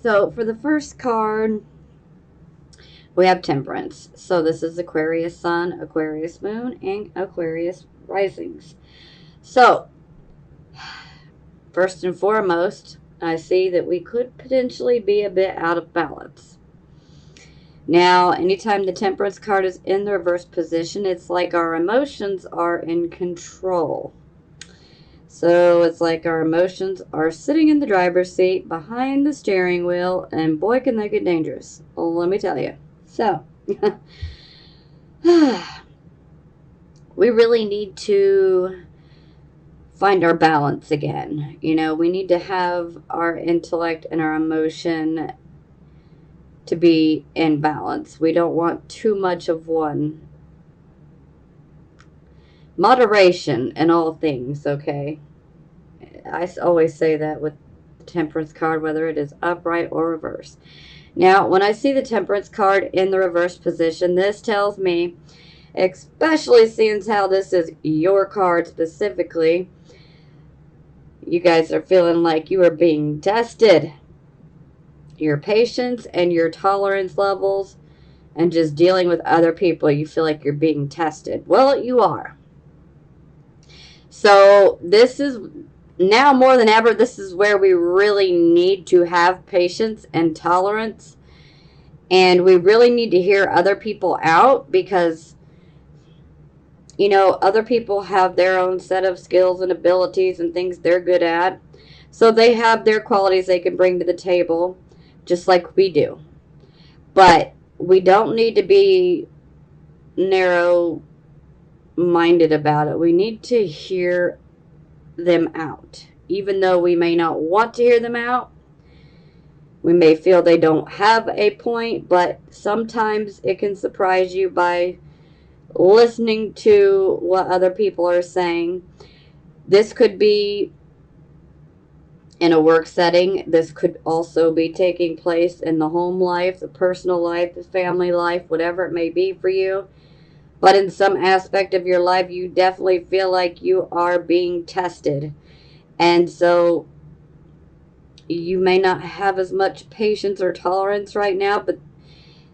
So for the first card, we have Temperance. So this is Aquarius Sun, Aquarius Moon, and Aquarius Risings. So, first and foremost, I see that we could potentially be a bit out of balance. Now, anytime the Temperance card is in the reverse position, it's like our emotions are in control. So it's like our emotions are sitting in the driver's seat behind the steering wheel, and boy, can they get dangerous. Well, let me tell you. So, we really need to find our balance again. You know, we need to have our intellect and our emotion to be in balance. We don't want too much of one. Moderation in all things, okay? I always say that with the Temperance card, whether it is upright or reverse. Now, when I see the Temperance card in the reverse position, this tells me, especially since how this is your card specifically, you guys are feeling like you are being tested. Your patience and your tolerance levels and just dealing with other people, you feel like you're being tested. Well, you are. So this is now more than ever, this is where we really need to have patience and tolerance. And we really need to hear other people out because, you know, other people have their own set of skills and abilities and things they're good at. So they have their qualities they can bring to the table, just like we do. But we don't need to be narrow minded about it. We need to hear them out. Even though we may not want to hear them out, we may feel they don't have a point, but sometimes it can surprise you by listening to what other people are saying. This could be in a work setting. This could also be taking place in the home life, the personal life, the family life, whatever it may be for you. But in some aspect of your life, you definitely feel like you are being tested. And so you may not have as much patience or tolerance right now, but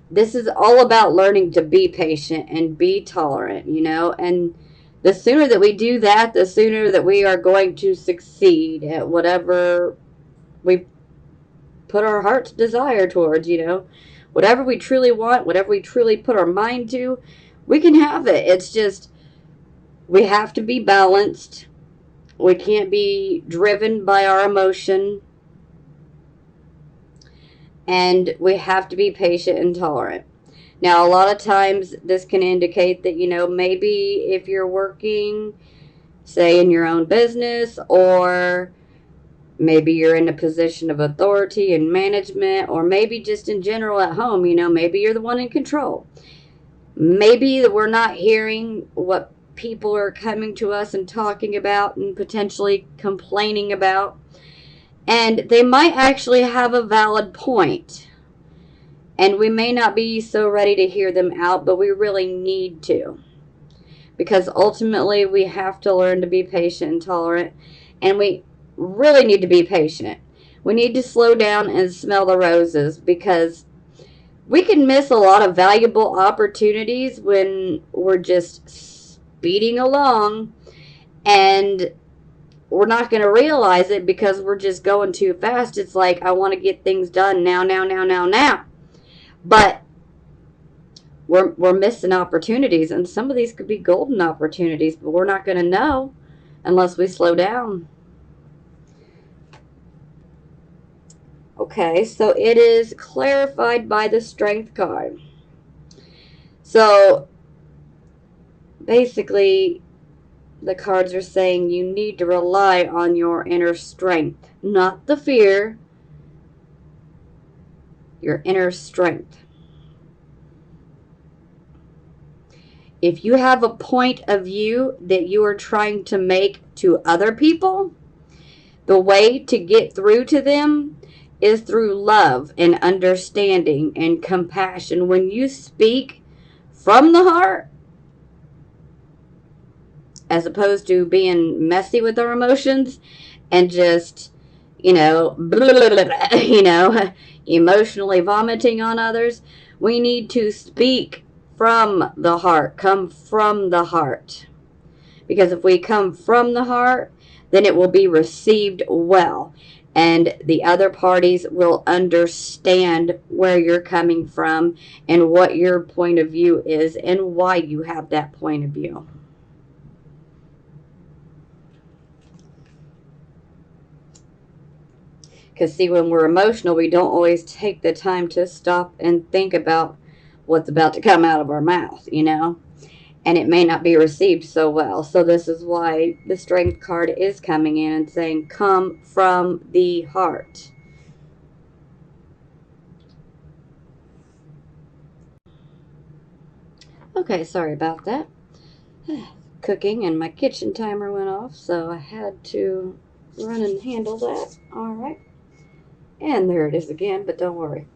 this is all about learning to be patient and be tolerant, you know. And the sooner that we do that, the sooner that we are going to succeed at whatever we put our heart's desire towards, you know. Whatever we truly want, whatever we truly put our mind to, we can have it. It's just we have to be balanced. We can't be driven by our emotion. And we have to be patient and tolerant. Now, a lot of times this can indicate that, you know, maybe if you're working, say, in your own business, or maybe you're in a position of authority and management, or maybe just in general at home, you know, maybe you're the one in control. Maybe we're not hearing what people are coming to us and talking about and potentially complaining about. And they might actually have a valid point. And we may not be so ready to hear them out, but we really need to. Because ultimately, we have to learn to be patient and tolerant. And we really need to be patient. We need to slow down and smell the roses, because we can miss a lot of valuable opportunities when we're just speeding along, and we're not going to realize it because we're just going too fast. It's like, I want to get things done now, now, now, now, now. But we're missing opportunities, and some of these could be golden opportunities, but we're not going to know unless we slow down. Okay, so it is clarified by the Strength card. So basically, the cards are saying you need to rely on your inner strength, not the fear, your inner strength. If you have a point of view that you are trying to make to other people, the way to get through to them is through love and understanding and compassion. When you speak from the heart, as opposed to being messy with our emotions and just, you know, you know, emotionally vomiting on others. We need to speak from the heart, come from the heart. Because if we come from the heart, then it will be received well. And the other parties will understand where you're coming from and what your point of view is and why you have that point of view. Because, see, when we're emotional, we don't always take the time to stop and think about what's about to come out of our mouth, you know? And it may not be received so well. So this is why the Strength card is coming in and saying, come from the heart. Okay, sorry about that. Cooking and my kitchen timer went off, so I had to run and handle that. All right. And there it is again, but don't worry.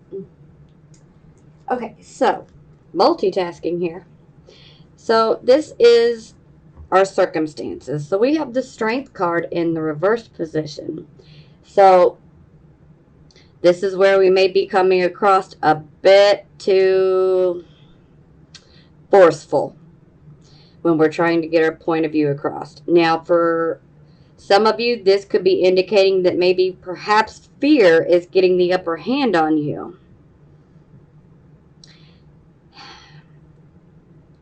Okay, so multitasking here. So this is our circumstances. So we have the Strength card in the reversed position. So this is where we may be coming across a bit too forceful when we're trying to get our point of view across. Now, for some of you, this could be indicating that maybe perhaps fear is getting the upper hand on you.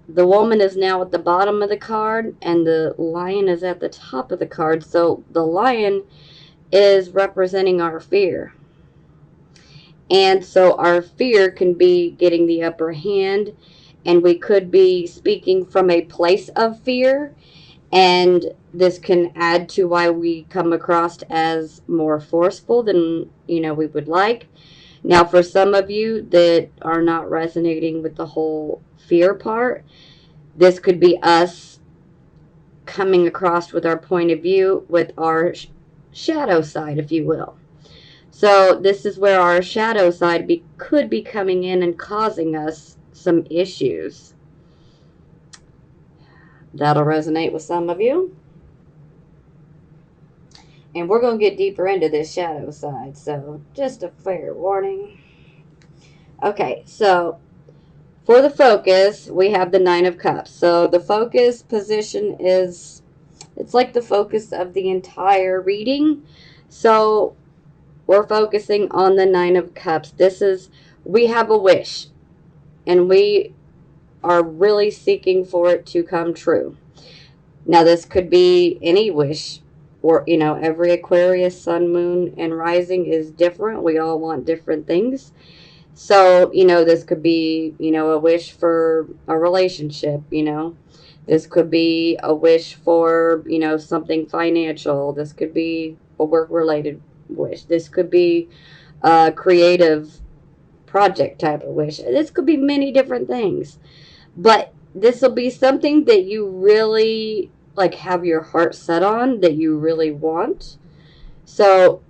The woman is now at the bottom of the card, and the lion is at the top of the card. So the lion is representing our fear. And so our fear can be getting the upper hand, and we could be speaking from a place of fear, and this can add to why we come across as more forceful than, you know, we would like. Now, for some of you that are not resonating with the whole fear part, this could be us coming across with our point of view with our shadow side, if you will. So this is where our shadow side could be coming in and causing us some issues. That'll resonate with some of you. And we're going to get deeper into this shadow side, so just a fair warning. Okay, so for the focus, we have the Nine of Cups. So the focus position is, it's like the focus of the entire reading. So we're focusing on the Nine of Cups. This is, we have a wish, and we are really seeking for it to come true. Now, this could be any wish, or, you know, every Aquarius, sun, moon, and rising is different. We all want different things. So, you know, this could be, you know, a wish for a relationship, you know. This could be a wish for, you know, something financial. This could be a work-related wish. This could be a creative project type of wish. This could be many different things. But this will be something that you really, like, have your heart set on, that you really want. So,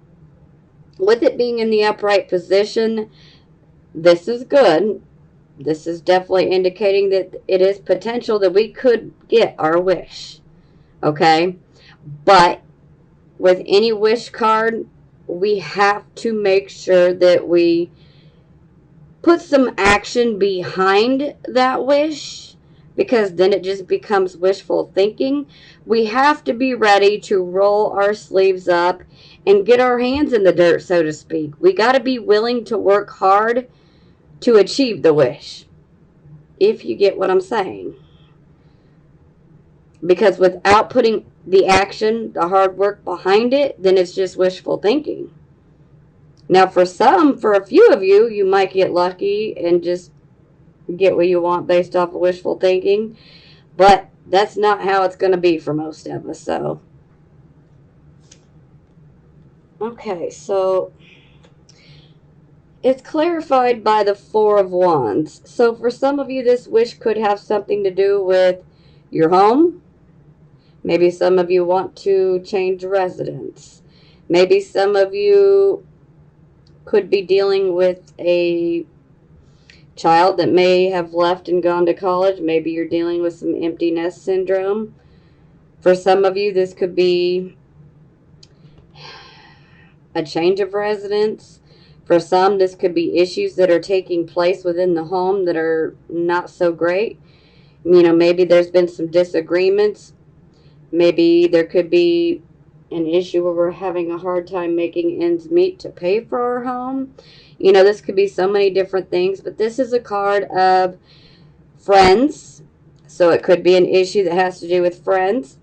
with it being in the upright position, this is good. This is definitely indicating that it is potential that we could get our wish. Okay? But with any wish card, we have to make sure that we put some action behind that wish, because then it just becomes wishful thinking. We have to be ready to roll our sleeves up and get our hands in the dirt, so to speak. We got to be willing to work hard to achieve the wish, if you get what I'm saying. Because without putting the action, the hard work behind it, then it's just wishful thinking. Now, for a few of you, you might get lucky and just get what you want based off of wishful thinking. But that's not how it's going to be for most of us. So, okay, so it's clarified by the Four of Wands. So for some of you, this wish could have something to do with your home. Maybe some of you want to change residence. Maybe some of you could be dealing with a child that may have left and gone to college. Maybe you're dealing with some empty nest syndrome. For some of you, this could be a change of residence. For some, this could be issues that are taking place within the home that are not so great. Maybe there's been some disagreements. Maybe there could be an issue where we're having a hard time making ends meet to pay for our home. This could be so many different things, but this is a card of friends. So it could be an issue that has to do with friends,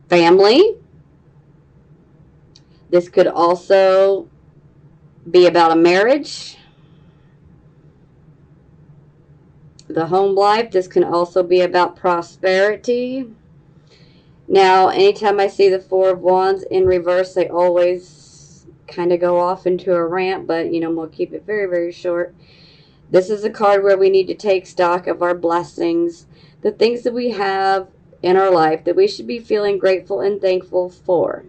family. This could also be about a marriage, the home life. This can also be about prosperity. Now, anytime I see the Four of Wands in reverse, they always kind of go off into a rant, but, we'll keep it very, very short. This is a card where we need to take stock of our blessings, the things that we have in our life that we should be feeling grateful and thankful for.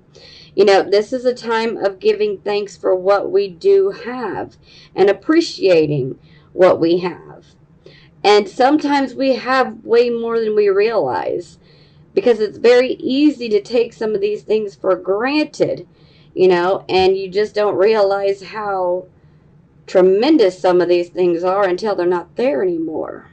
This is a time of giving thanks for what we do have and appreciating what we have. And sometimes we have way more than we realize, because it's very easy to take some of these things for granted, and you just don't realize how tremendous some of these things are until they're not there anymore.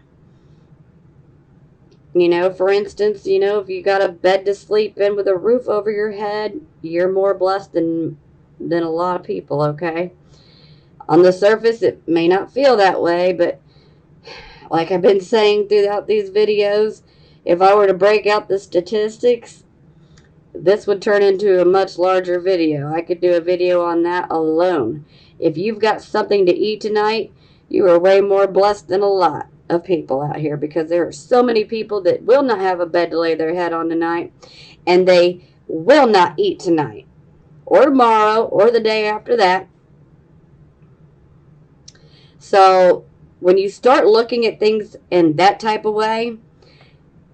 For instance, if you got a bed to sleep in with a roof over your head, you're more blessed than a lot of people, okay? On the surface, it may not feel that way, but like I've been saying throughout these videos, if I were to break out the statistics, this would turn into a much larger video. I could do a video on that alone. If you've got something to eat tonight, you are way more blessed than a lot of people out here, because there are so many people that will not have a bed to lay their head on tonight, and they will not eat tonight or tomorrow or the day after that. So when you start looking at things in that type of way,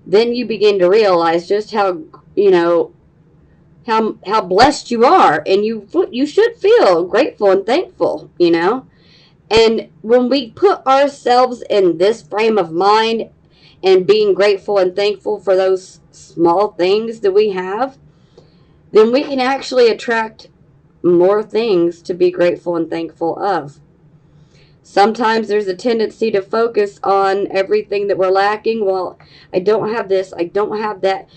then you begin to realize just how how blessed you are, and you should feel grateful and thankful, And when we put ourselves in this frame of mind and being grateful and thankful for those small things that we have, then we can actually attract more things to be grateful and thankful of. Sometimes there's a tendency to focus on everything that we're lacking. Well, I don't have this, I don't have that.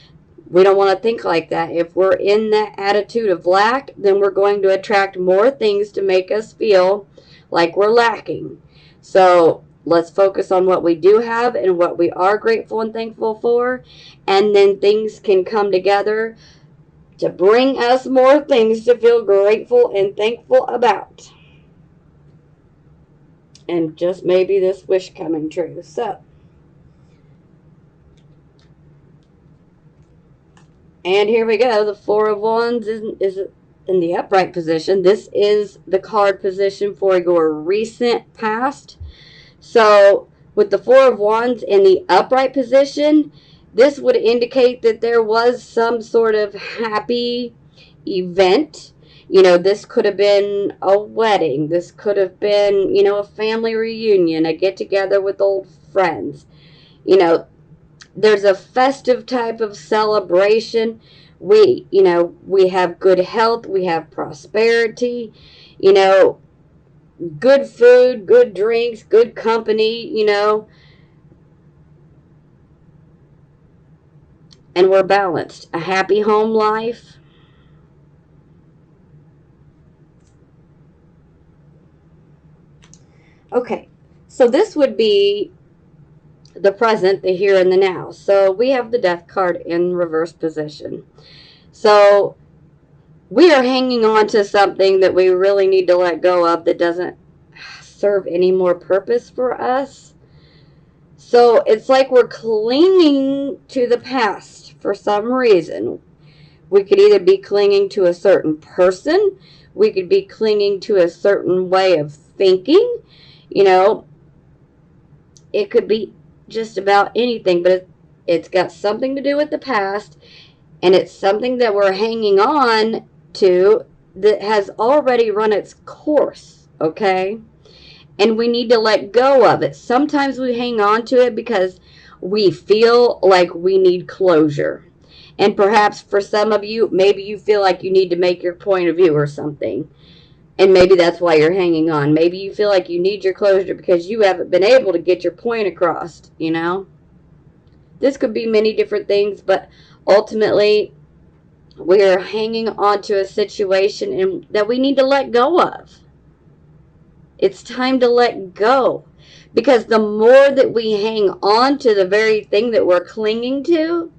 We don't want to think like that. If we're in that attitude of lack, then we're going to attract more things to make us feel like we're lacking. So let's focus on what we do have and what we are grateful and thankful for, and then things can come together to bring us more things to feel grateful and thankful about. And just maybe this wish coming true. So, and here we go. The Four of Wands is in the upright position. This is the card position for your recent past. So with the Four of Wands in the upright position, this would indicate that there was some sort of happy event. This could have been a wedding. This could have been, a family reunion, a get-together with old friends. There's a festive type of celebration. We have good health. We have prosperity. Good food, good drinks, good company, and we're balanced. A happy home life. Okay, so this would be the present, the here and the now. So we have the Death card in reverse position. So we are hanging on to something that we really need to let go of that doesn't serve any more purpose for us. So it's like we're clinging to the past for some reason. We could either be clinging to a certain person. We could be clinging to a certain way of thinking. It could be just about anything, but it's got something to do with the past, and it's something that we're hanging on to that has already run its course, okay? And we need to let go of it. Sometimes we hang on to it because we feel like we need closure. And perhaps for some of you, maybe you feel like you need to make your point of view or something. And maybe that's why you're hanging on. Maybe you feel like you need your closure because you haven't been able to get your point across, you know? This could be many different things, but ultimately, we are hanging on to a situation that we need to let go of. It's time to let go. Because the more that we hang on to the very thing that we're clinging to,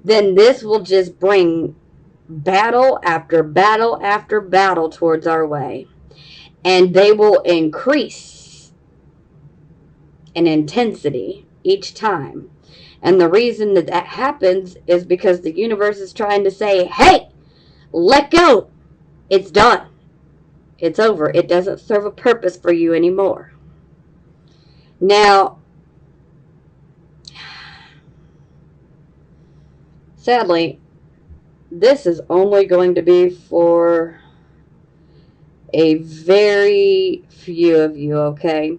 then this will just bring battle after battle after battle towards our way. And they will increase in intensity each time. And the reason that that happens is because the universe is trying to say, hey, let go. It's done. It's over. It doesn't serve a purpose for you anymore. Now, sadly, this is only going to be for a very few of you, okay?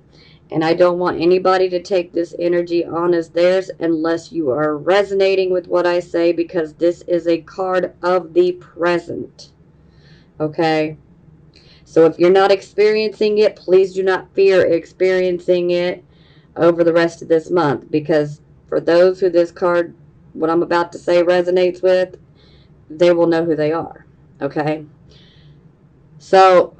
And I don't want anybody to take this energy on as theirs unless you are resonating with what I say, because this is a card of the present, okay? So if you're not experiencing it, please do not fear experiencing it over the rest of this month, because for those who this card, what I'm about to say, resonates with, they will know who they are, okay? So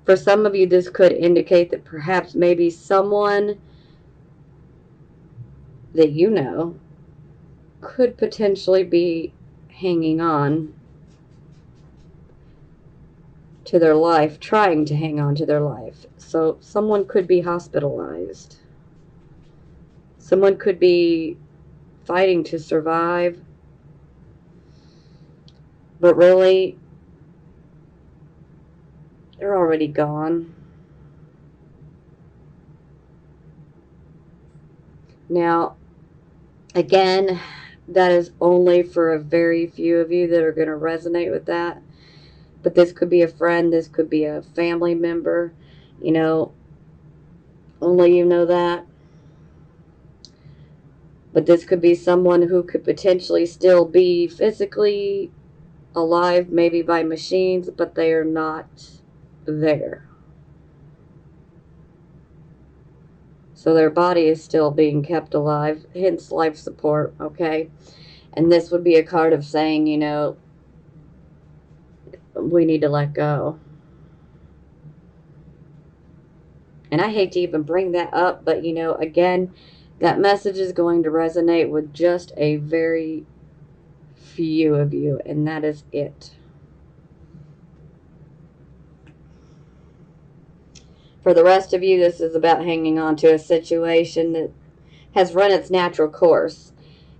for some of you, this could indicate that perhaps maybe someone that you know could potentially be hanging on to their life, trying to hang on to their life. So someone could be hospitalized. Someone could be fighting to survive. But really, they're already gone. Now, again, that is only for a very few of you that are going to resonate with that. But this could be a friend, this could be a family member, you know, only you know that. But this could be someone who could potentially still be physically alive, maybe by machines, but they are not there. So their body is still being kept alive, hence life support, okay? And this would be a card of saying, you know, we need to let go. And I hate to even bring that up, but, you know, again, that message is going to resonate with just a very few of you, and that is it. For the rest of you, this is about hanging on to a situation that has run its natural course.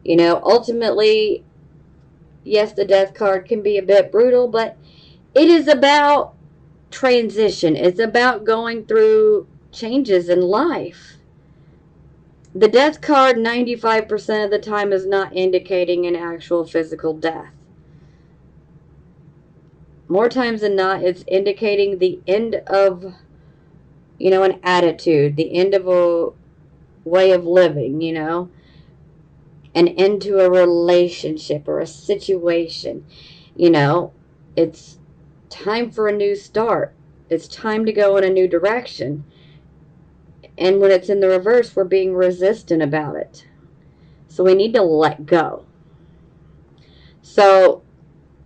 You know, ultimately, yes, the death card can be a bit brutal, but it is about transition. It's about going through changes in life. The death card 95% of the time is not indicating an actual physical death. More times than not, it's indicating the end of, you know, an attitude, the end of a way of living, you know, an end to a relationship or a situation. You know, it's time for a new start. It's time to go in a new direction. And when it's in the reverse, we're being resistant about it. So we need to let go. So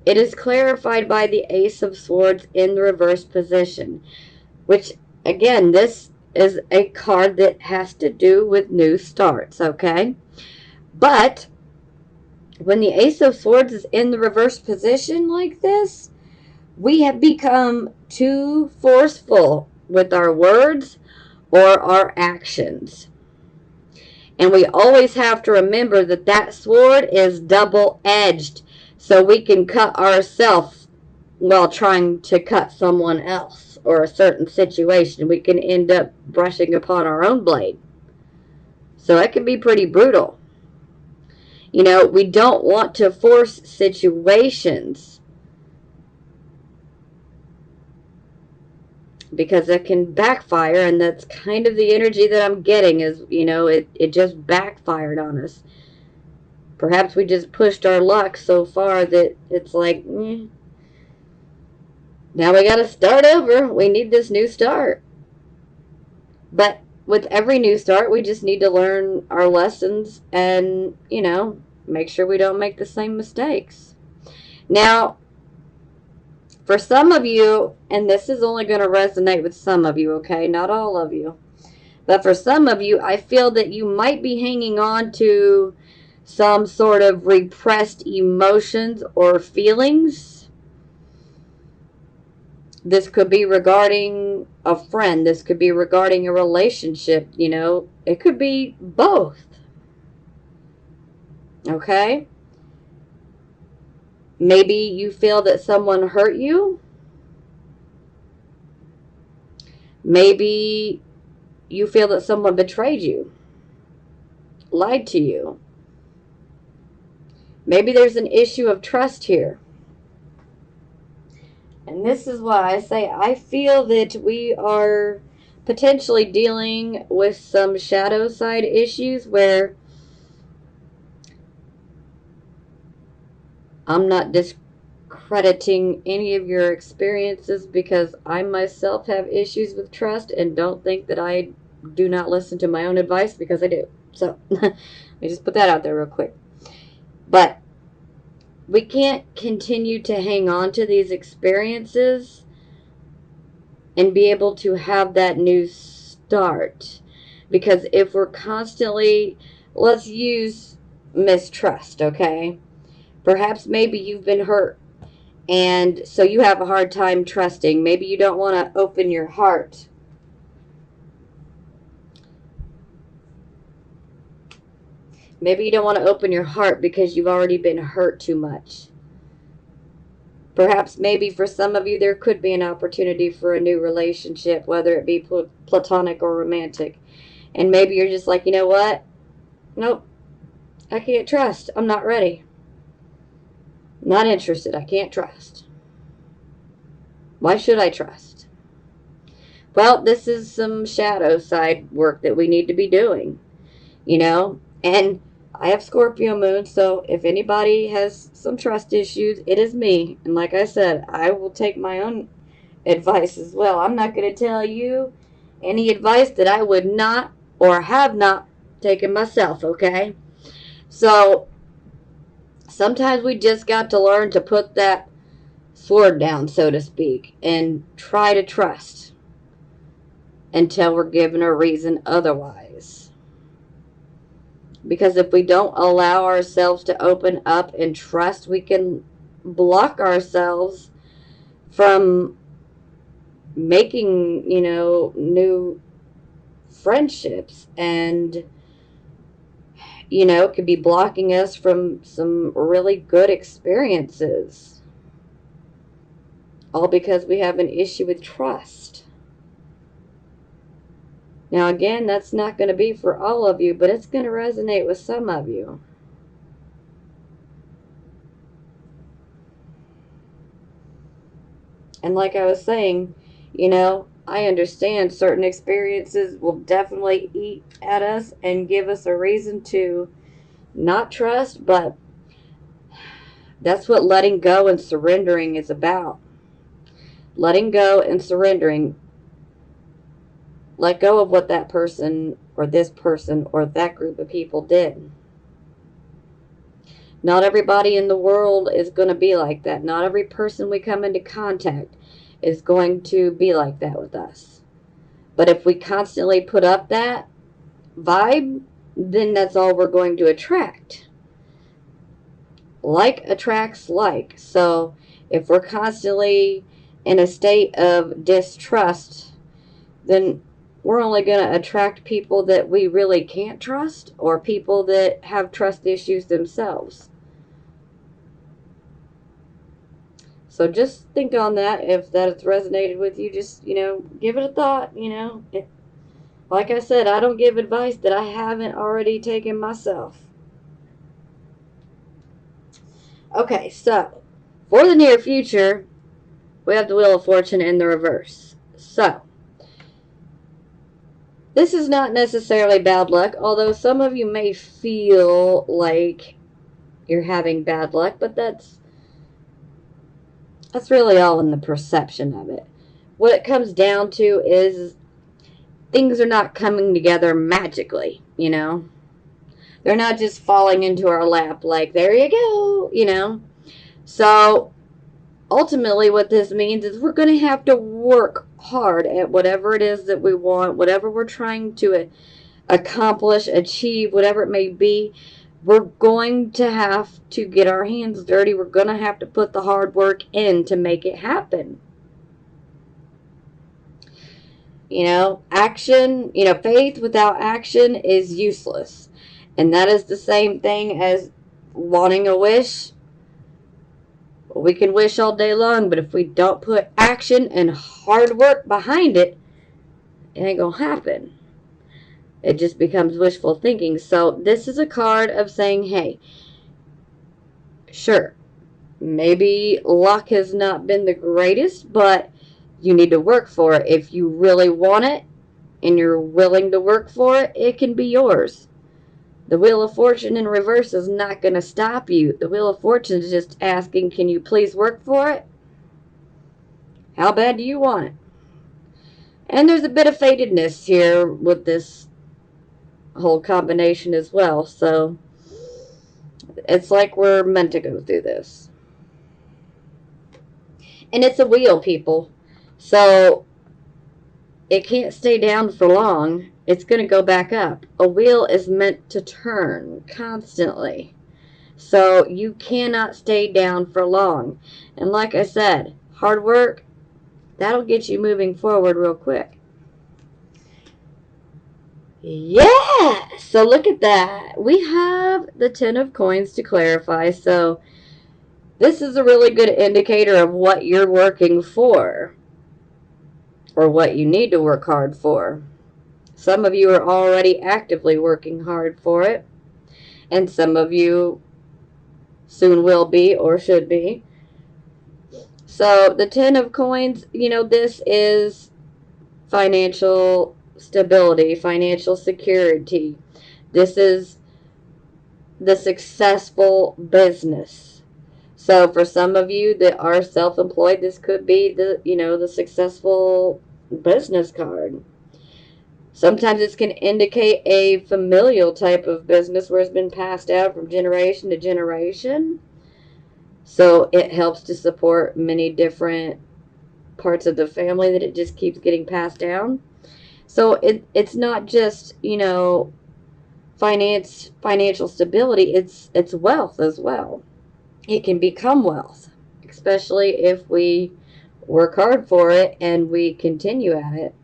it is clarified by the Ace of Swords in the reverse position, which, again, this is a card that has to do with new starts, okay? But when the Ace of Swords is in the reverse position like this, we have become too forceful with our words or our actions. And we always have to remember that that sword is double-edged, so we can cut ourselves while trying to cut someone else or a certain situation. We can end up brushing upon our own blade. So it can be pretty brutal. You know, we don't want to force situations because it can backfire, and that's kind of the energy that I'm getting is, you know, it just backfired on us. Perhaps we just pushed our luck so far that it's like, Now we got to start over. We need this new start. But with every new start, we just need to learn our lessons and, make sure we don't make the same mistakes. Now, for some of you, and this is only going to resonate with some of you, okay? Not all of you. But for some of you, I feel that you might be hanging on to some sort of repressed emotions or feelings. This could be regarding a friend. This could be regarding a relationship, It could be both. Okay? Maybe you feel that someone hurt you. Maybe you feel that someone betrayed you, lied to you. Maybe there's an issue of trust here. And this is why I say I feel that we are potentially dealing with some shadow side issues where I'm not discrediting any of your experiences, because I myself have issues with trust and don't think that I do not listen to my own advice, because I do. So let me just put that out there real quick. But we can't continue to hang on to these experiences and be able to have that new start. Because if we're constantly, let's use mistrust, okay? Perhaps maybe you've been hurt, and so you have a hard time trusting. Maybe you don't want to open your heart. Maybe you don't want to open your heart because you've already been hurt too much. Perhaps maybe for some of you there could be an opportunity for a new relationship, whether it be platonic or romantic. And maybe you're just like, you know what? Nope. I can't trust. I'm not ready. Not interested. I can't trust. Why should I trust? Well, this is some shadow side work that we need to be doing, And I have Scorpio moon, so if anybody has some trust issues, it is me. And like I said, I will take my own advice as well. I'm not going to tell you any advice that I would not or have not taken myself, okay? So sometimes we just got to learn to put that sword down, so to speak, and try to trust until we're given a reason otherwise. Because if we don't allow ourselves to open up and trust, we can block ourselves from making, new friendships. And, it could be blocking us from some really good experiences. All because we have an issue with trust. Now, again, that's not going to be for all of you, but it's going to resonate with some of you. And like I was saying, I understand certain experiences will definitely eat at us and give us a reason to not trust, but that's what letting go and surrendering is about. Letting go and surrendering. Let go of what that person or this person or that group of people did. Not everybody in the world is going to be like that. Not every person we come into contact is going to be like that with us. But if we constantly put up that vibe, then that's all we're going to attract. Like attracts like. So if we're constantly in a state of distrust, then we're only going to attract people that we really can't trust, or people that have trust issues themselves. So just think on that. If that has resonated with you, just, give it a thought, like I said, I don't give advice that I haven't already taken myself. Okay, so for the near future, we have the Wheel of Fortune in the reverse. So this is not necessarily bad luck, although some of you may feel like you're having bad luck, but that's That's really all in the perception of it. What it comes down to is things are not coming together magically, you know? They're not just falling into our lap like, there you go, you know? So ultimately what this means is we're going to have to work hard at whatever it is that we want, whatever we're trying to accomplish, achieve, whatever it may be. We're going to have to get our hands dirty. We're going to have to put the hard work in to make it happen. You know, action, you know, faith without action is useless. And that is the same thing as wanting a wish. We can wish all day long, but if we don't put action and hard work behind it, it ain't gonna happen. It just becomes wishful thinking. So this is a card of saying, hey, sure, maybe luck has not been the greatest, but you need to work for it. If you really want it and you're willing to work for it, it can be yours. The Wheel of Fortune in reverse is not going to stop you. The Wheel of Fortune is just asking, can you please work for it? How bad do you want it? And there's a bit of fatedness here with this whole combination as well. So it's like we're meant to go through this. And it's a wheel, people. So it can't stay down for long. It's going to go back up. A wheel is meant to turn constantly. So you cannot stay down for long. And like I said, hard work, that'll get you moving forward real quick. Yeah! So look at that. We have the 10 of coins to clarify. So this is a really good indicator of what you're working for, or what you need to work hard for. Some of you are already actively working hard for it, and some of you soon will be or should be. So the 10 of coins, you know, this is financial stability, financial security. This is the successful business. So for some of you that are self-employed, this could be the, you know, the successful business card. Sometimes this can indicate a familial type of business where it's been passed out from generation to generation. So it helps to support many different parts of the family that it just keeps getting passed down. So it's not just, you know, financial stability, it's wealth as well. It can become wealth, especially if we work hard for it and we continue at it.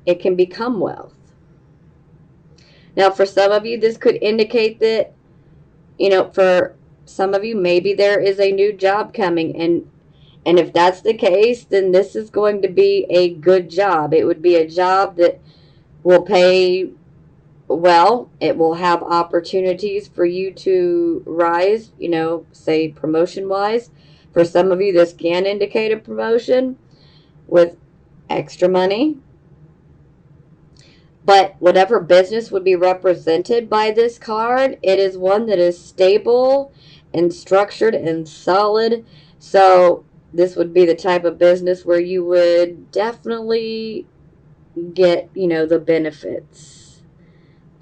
It can become wealth. Now, for some of you, this could indicate that, you know, for some of you, maybe there is a new job coming. And if that's the case, then this is going to be a good job. It would be a job that will pay well. It will have opportunities for you to rise, you know, say promotion-wise. For some of you, this can indicate a promotion with extra money. But whatever business would be represented by this card, it is one that is stable and structured and solid. So this would be the type of business where you would definitely get, you know, the benefits,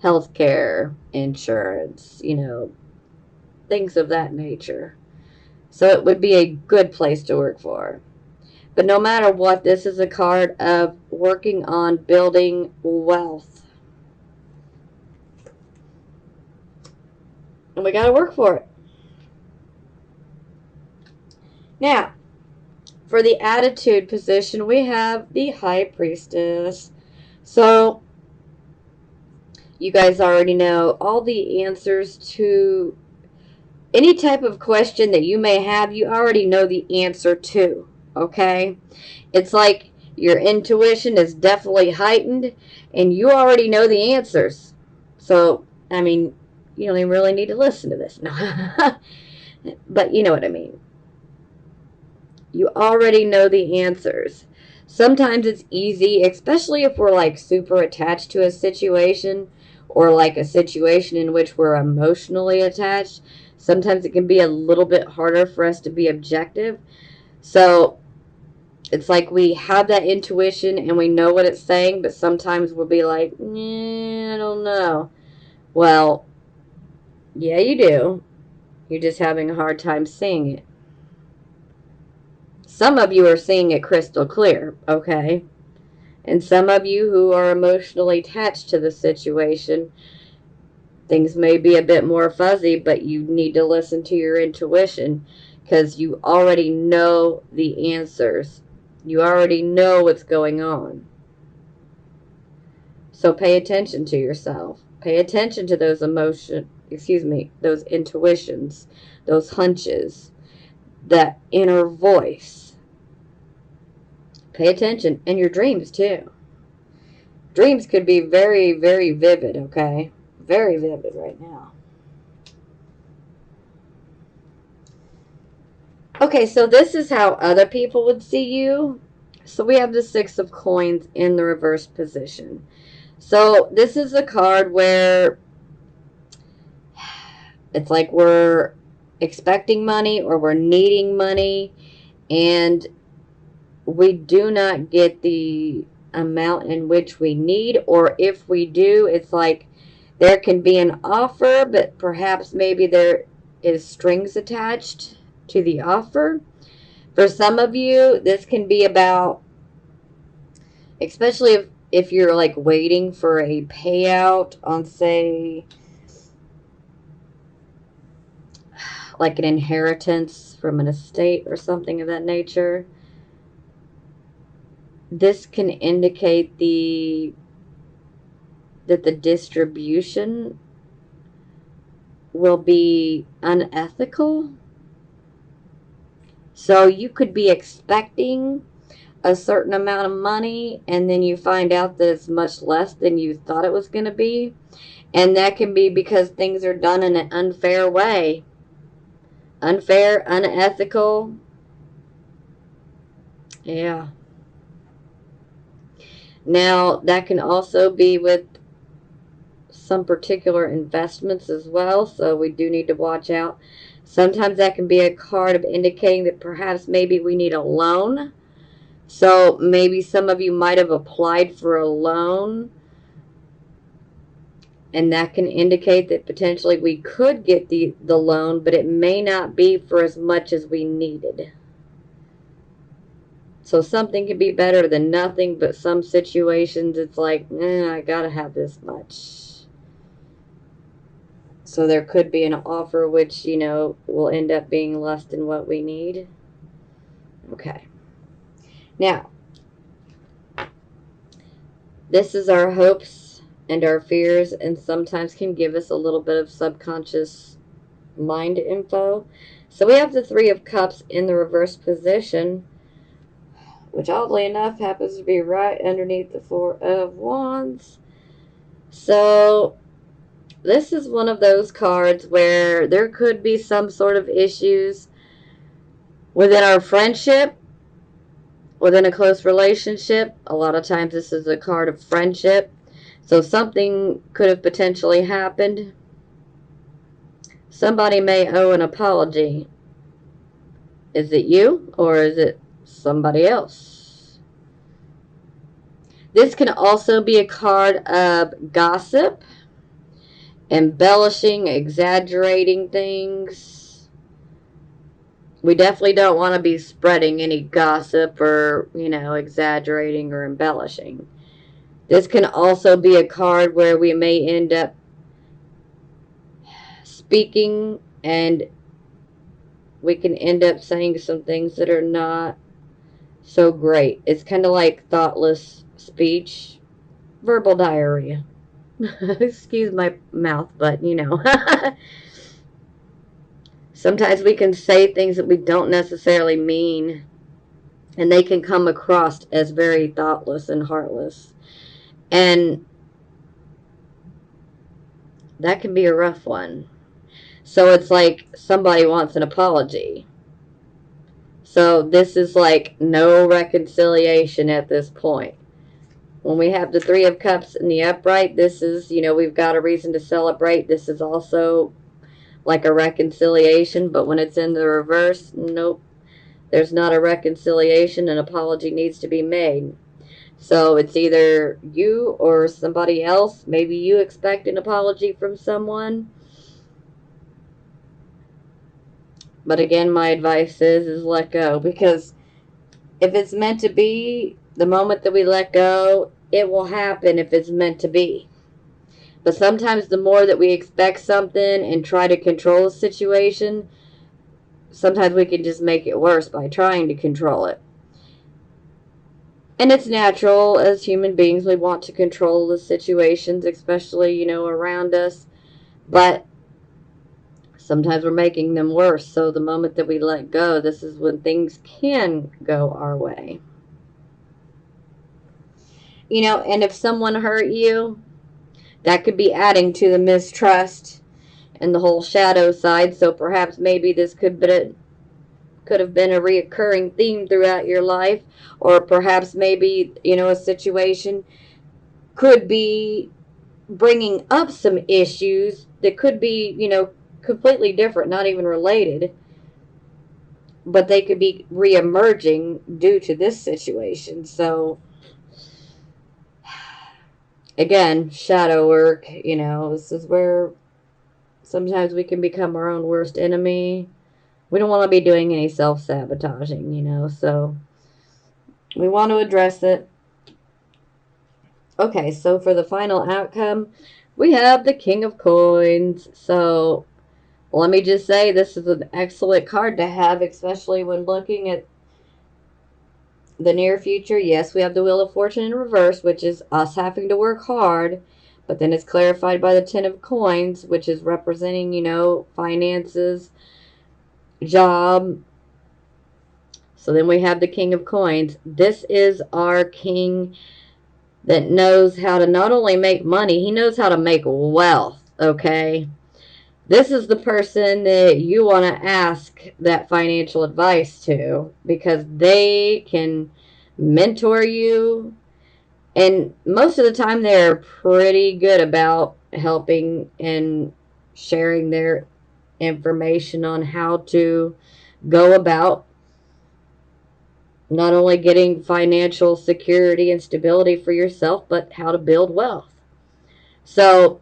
healthcare, insurance, you know, things of that nature. So it would be a good place to work for. But no matter what, this is a card of working on building wealth. And we got to work for it. Now, for the attitude position, we have the High Priestess. So, you guys already know all the answers to any type of question that you may have, you already know the answer to. Okay? It's like your intuition is definitely heightened and you already know the answers. So, I mean, you don't even really need to listen to this. No. But you know what I mean. You already know the answers. Sometimes it's easy, especially if we're like super attached to a situation, or like a situation in which we're emotionally attached. Sometimes it can be a little bit harder for us to be objective. So it's like we have that intuition and we know what it's saying, but sometimes we'll be like, I don't know. Well, yeah, you do. You're just having a hard time seeing it. Some of you are seeing it crystal clear, okay? And some of you who are emotionally attached to the situation, things may be a bit more fuzzy, but you need to listen to your intuition because you already know the answers. You already know what's going on. So pay attention to yourself. Pay attention to those those intuitions, those hunches, that inner voice. Pay attention. And your dreams too. Dreams could be very, very vivid, okay? Very vivid right now. Okay, so this is how other people would see you. So we have the Six of Coins in the reverse position. So this is a card where it's like we're expecting money or we're needing money, and we do not get the amount in which we need, or if we do, it's like there can be an offer, but perhaps maybe there is strings attached to the offer. For some of you, this can be about, especially if you're like waiting for a payout on, say, like an inheritance from an estate or something of that nature. This can indicate that the distribution will be unethical. So you could be expecting a certain amount of money, and then you find out that it's much less than you thought it was going to be. And that can be because things are done in an unfair way. Unfair, unethical. Yeah. Now, that can also be with some particular investments as well, so we do need to watch out. Sometimes that can be a card of indicating that perhaps maybe we need a loan. So maybe some of you might have applied for a loan, and that can indicate that potentially we could get the loan, but it may not be for as much as we needed. So something can be better than nothing, but some situations it's like, I gotta have this much. So there could be an offer which, will end up being less than what we need. Okay. Now, this is our hopes and our fears, and sometimes can give us a little bit of subconscious mind info. So we have the Three of Cups in the reverse position, which oddly enough happens to be right underneath the Four of Wands. So this is one of those cards where there could be some sort of issues within our friendship, within a close relationship. A lot of times this is a card of friendship. So something could have potentially happened. Somebody may owe an apology. Is it you or is it somebody else? This can also be a card of gossip, embellishing, exaggerating things. We definitely don't want to be spreading any gossip or, exaggerating or embellishing. This can also be a card where we may end up speaking and we can end up saying some things that are not so great. It's kind of like thoughtless speech, verbal diarrhea. Excuse my mouth, but sometimes we can say things that we don't necessarily mean, and they can come across as very thoughtless and heartless. And that can be a rough one. So it's like somebody wants an apology. So this is like no reconciliation at this point. When we have the Three of Cups in the upright, this is, we've got a reason to celebrate. This is also like a reconciliation, but when it's in the reverse, nope. there's not a reconciliation, an apology needs to be made. So it's either you or somebody else. Maybe you expect an apology from someone. But again, my advice is let go, because if it's meant to be, the moment that we let go, it will happen if it's meant to be. But sometimes the more that we expect something and try to control a situation, sometimes we can just make it worse by trying to control it. And it's natural as human beings, we want to control the situations, especially, around us. But sometimes we're making them worse. So the moment that we let go, this is when things can go our way. And if someone hurt you, that could be adding to the mistrust and the whole shadow side. So perhaps maybe this could have been a reoccurring theme throughout your life. Or perhaps maybe, a situation could be bringing up some issues that could be, completely different, not even related, but they could be reemerging due to this situation. So again, shadow work, this is where sometimes we can become our own worst enemy. We don't want to be doing any self-sabotaging, so we want to address it. Okay, so for the final outcome, we have the King of Coins. So let me just say, this is an excellent card to have, especially when looking at the near future. Yes, we have the Wheel of Fortune in reverse, which is us having to work hard, but then it's clarified by the Ten of Coins, which is representing, finances, job. So then we have the King of Coins. This is our king that knows how to not only make money, he knows how to make wealth, okay? This is the person that you want to ask that financial advice to, because they can mentor you. And most of the time, they're pretty good about helping and sharing their information on how to go about not only getting financial security and stability for yourself, but how to build wealth. So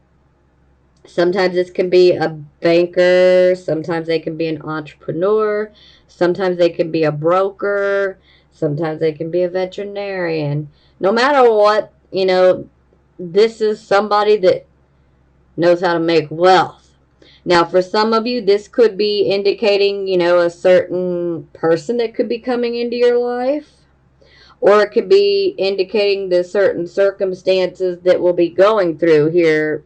sometimes this can be a banker, sometimes they can be an entrepreneur, sometimes they can be a broker, sometimes they can be a veterinarian. No matter what, this is somebody that knows how to make wealth. Now, for some of you, this could be indicating, a certain person that could be coming into your life. Or it could be indicating the certain circumstances that we'll be going through here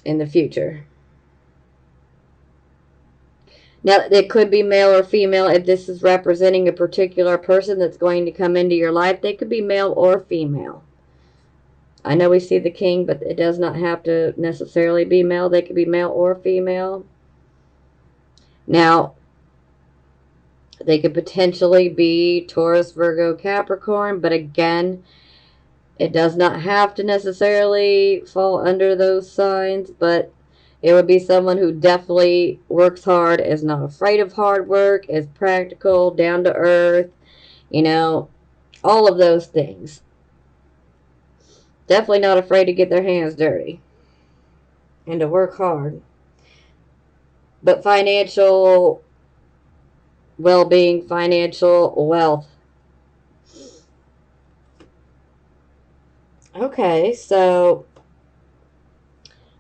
in the future. Now, it could be male or female. If this is representing a particular person that's going to come into your life, they could be male or female. I know we see the king, but it does not have to necessarily be male. They could be male or female. Now, they could potentially be Taurus, Virgo, Capricorn, but again, it does not have to necessarily fall under those signs, but it would be someone who definitely works hard, is not afraid of hard work, is practical, down to earth, all of those things. Definitely not afraid to get their hands dirty and to work hard. But financial well-being, financial wealth. Okay, so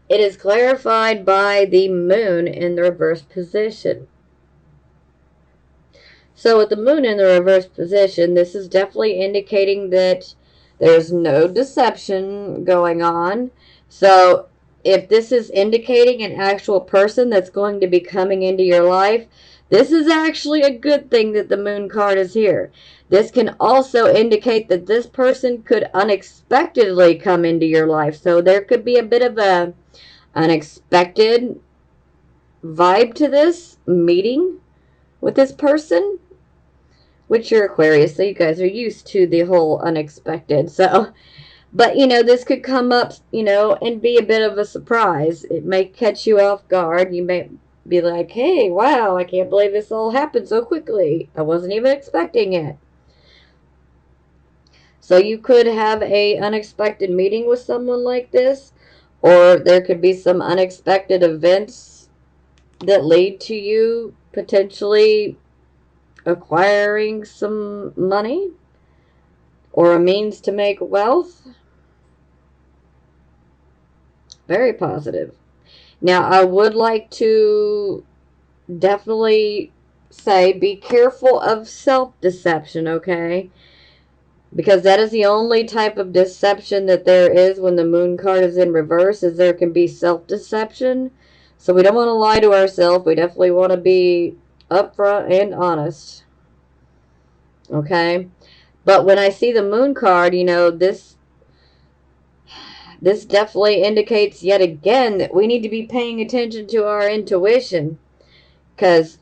it is clarified by the moon in the reverse position. So with the moon in the reverse position, this is definitely indicating that there's no deception going on. So if this is indicating an actual person that's going to be coming into your life, this is actually a good thing that the moon card is here. This can also indicate that this person could unexpectedly come into your life. So there could be a bit of a unexpected vibe to this meeting with this person, which you're Aquarius, so you guys are used to the whole unexpected. So, but this could come up, and be a bit of a surprise. It may catch you off guard. You be like, hey, wow, I can't believe this all happened so quickly. I wasn't even expecting it. So you could have a unexpected meeting with someone like this, or there could be some unexpected events that lead to you potentially acquiring some money or a means to make wealth. Very positive. Now, I would like to definitely say be careful of self-deception, okay? Because that is the only type of deception that there is when the moon card is in reverse, is there can be self-deception. So we don't want to lie to ourselves. We definitely want to be upfront and honest. Okay? But when I see the moon card, you know, this definitely indicates yet again that we need to be paying attention to our intuition. Because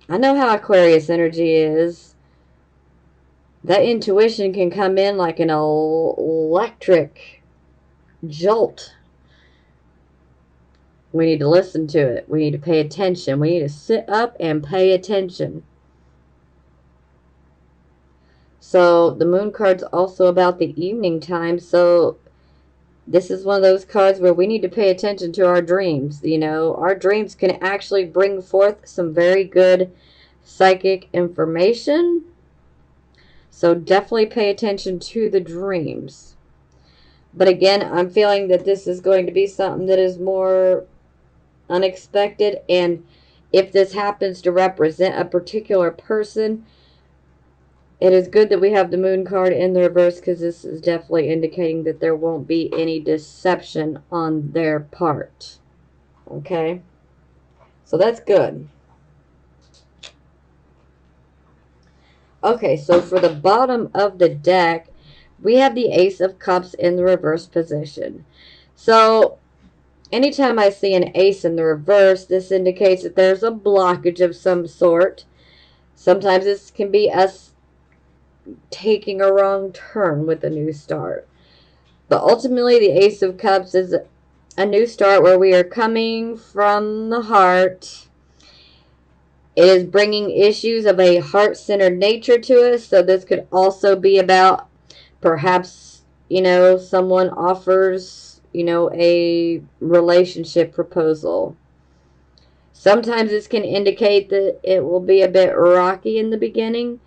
I know how Aquarius energy is. That intuition can come in like an electric jolt. We need to listen to it. We need to pay attention. We need to sit up and pay attention. So the moon card's also about the evening time. So this is one of those cards where we need to pay attention to our dreams. You know, our dreams can actually bring forth some very good psychic information. So definitely pay attention to the dreams. But again, I'm feeling that this is going to be something that is more unexpected. And if this happens to represent a particular person, it is good that we have the moon card in the reverse, because this is definitely indicating that there won't be any deception on their part. Okay? So that's good. Okay, so for the bottom of the deck, we have the Ace of Cups in the reverse position. So anytime I see an ace in the reverse, this indicates that there's a blockage of some sort. Sometimes this can be us taking a wrong turn with a new start. But ultimately, the Ace of Cups is a new start where we are coming from the heart. It is bringing issues of a heart-centered nature to us. So this could also be about perhaps, you know, someone offers, you know, a relationship proposal. Sometimes this can indicate that it will be a bit rocky in the beginning.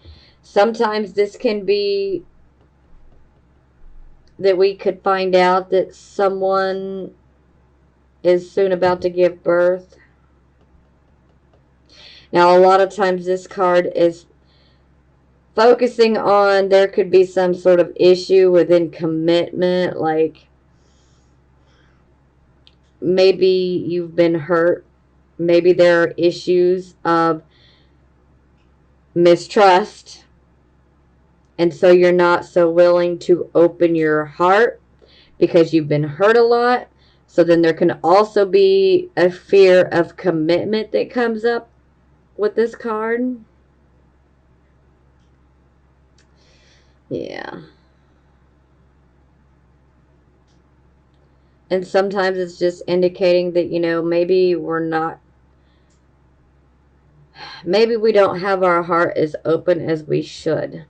Sometimes this can be that we could find out that someone is soon about to give birth. Now, a lot of times this card is focusing on there could be some sort of issue within commitment, like maybe you've been hurt. Maybe there are issues of mistrust, and so you're not so willing to open your heart because you've been hurt a lot. So then there can also be a fear of commitment that comes up with this card. Yeah. And sometimes it's just indicating that, you know, maybe maybe we don't have our heart as open as we should.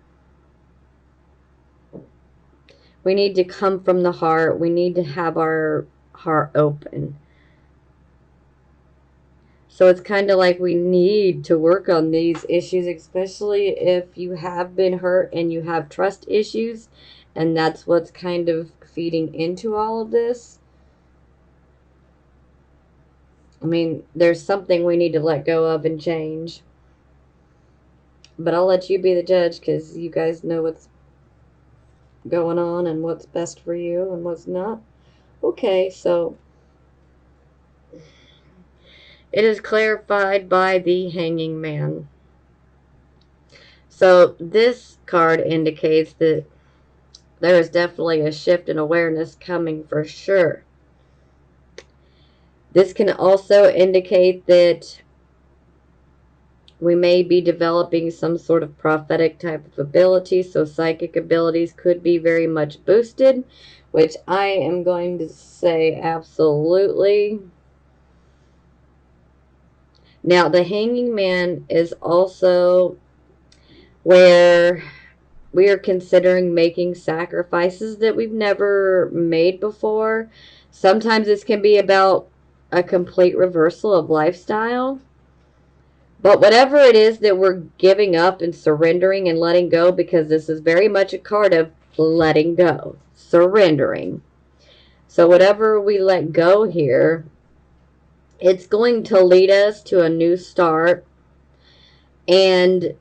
We need to come from the heart. We need to have our heart open. So it's kind of like we need to work on these issues, especially if you have been hurt and you have trust issues, and that's what's kind of feeding into all of this. I mean, there's something we need to let go of and change. But I'll let you be the judge, because you guys know what's going on and what's best for you and what's not. Okay, so it is clarified by the Hanging Man. So this card indicates that there is definitely a shift in awareness coming for sure. This can also indicate that we may be developing some sort of prophetic type of ability, so psychic abilities could be very much boosted, which I am going to say absolutely. Now, the Hanging Man is also where we are considering making sacrifices that we've never made before. Sometimes this can be about a complete reversal of lifestyle. But whatever it is that we're giving up and surrendering and letting go, because this is very much a card of letting go, surrendering. So whatever we let go here, it's going to lead us to a new start. And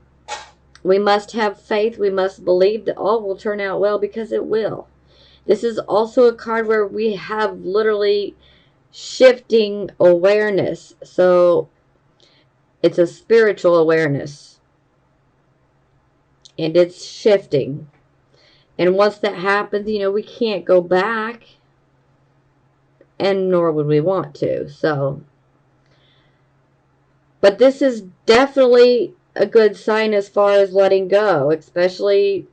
we must have faith. We must believe that all will turn out well, because it will. This is also a card where we have literally shifting awareness. So it's a spiritual awareness. And it's shifting. And once that happens, we can't go back. And nor would we want to. So, but this is definitely a good sign as far as letting go, especially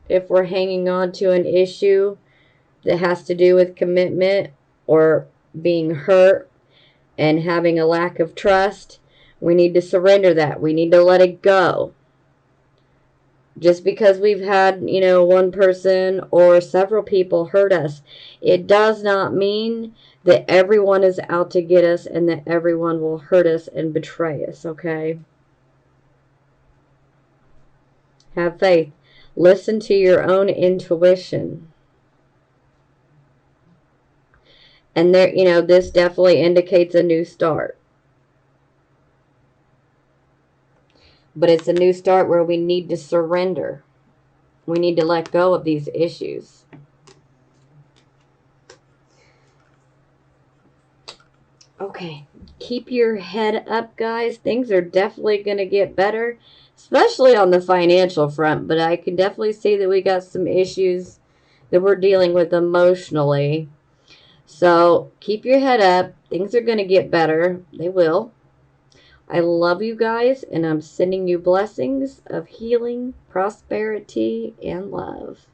if we're hanging on to an issue that has to do with commitment or being hurt and having a lack of trust. We need to surrender that. We need to let it go. Just because we've had, one person or several people hurt us, it does not mean that everyone is out to get us and that everyone will hurt us and betray us, okay? Have faith. Listen to your own intuition. And there, this definitely indicates a new start. But it's a new start where we need to surrender. We need to let go of these issues. Okay, keep your head up, guys. Things are definitely going to get better, especially on the financial front. But I can definitely see that we got some issues that we're dealing with emotionally. So keep your head up. Things are going to get better. They will. I love you guys, and I'm sending you blessings of healing, prosperity, and love.